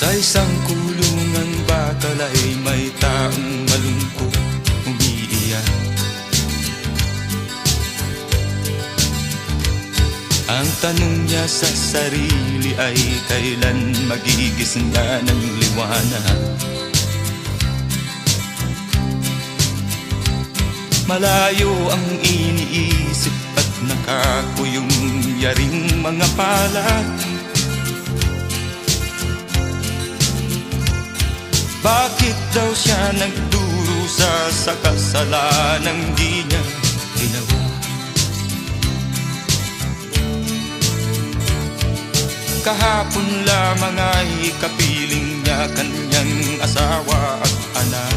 Sa isang kulungan bakal ay may taong malungkot umiiyak. Ang tanong niya sa sarili ay kailan magigising na ng liwanag. Malayo ang iniisip at nakakuyong yaring mga palad. Bakit daw siya nagdurusa sa kasalanang di niya ginawa? Kahapon lamang ay kapiling niya kanyang asawa at anak.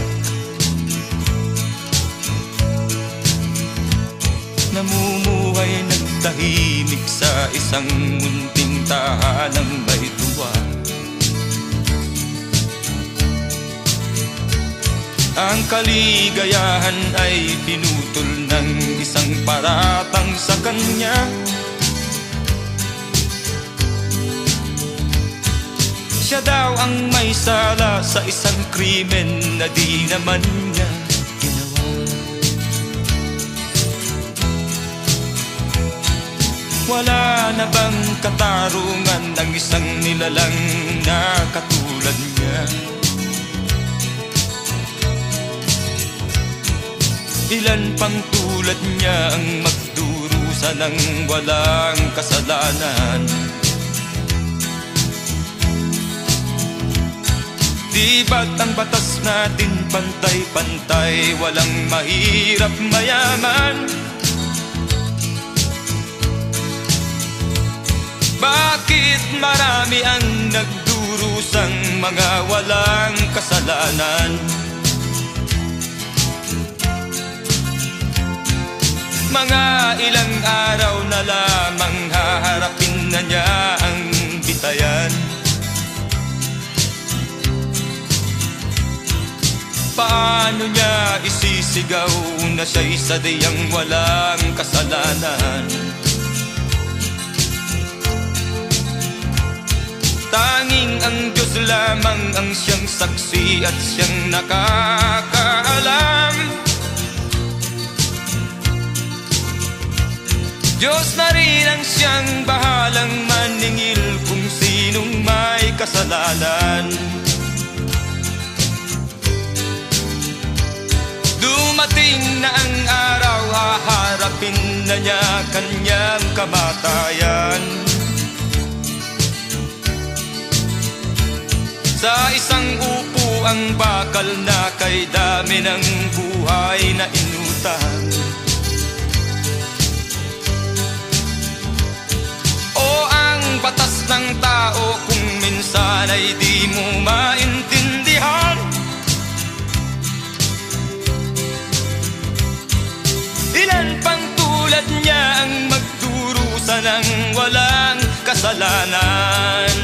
Namumuhay nagtahimik sa isang munting tahanang may tuwa. Ang kaligayahan ay pinutol ng isang paratang sa kanya. Siya daw ang may sala sa isang krimen na di naman niya ginawa. Wala na bang katarungan ng isang nilalang na katulad niya? Ilan pang tulad niya ang magdurusa ng walang kasalanan? Di ba't ang batas natin pantay-pantay, walang mahirap mayaman? Bakit marami ang nagdurusang mga walang kasalanan? Mga ilang araw na lamang haharapin na niya ang bitayan. Paano niya isisigaw na siya'y sadyang walang kasalanan? Tanging ang Diyos lamang ang siyang saksi at siyang nakakaalam. Diyos na rin ang siyang bahalang maningil kung sinong may kasalanan. Dumating na ang araw, haharapin na niya kanyang kamatayan. Sa isang upo ang bakal na kay dami ng buhay na inutang. Batas ng tao kung minsan ay di mo maintindihan. Ilan pang tulad niya ang magdurusa ng walang kasalanan?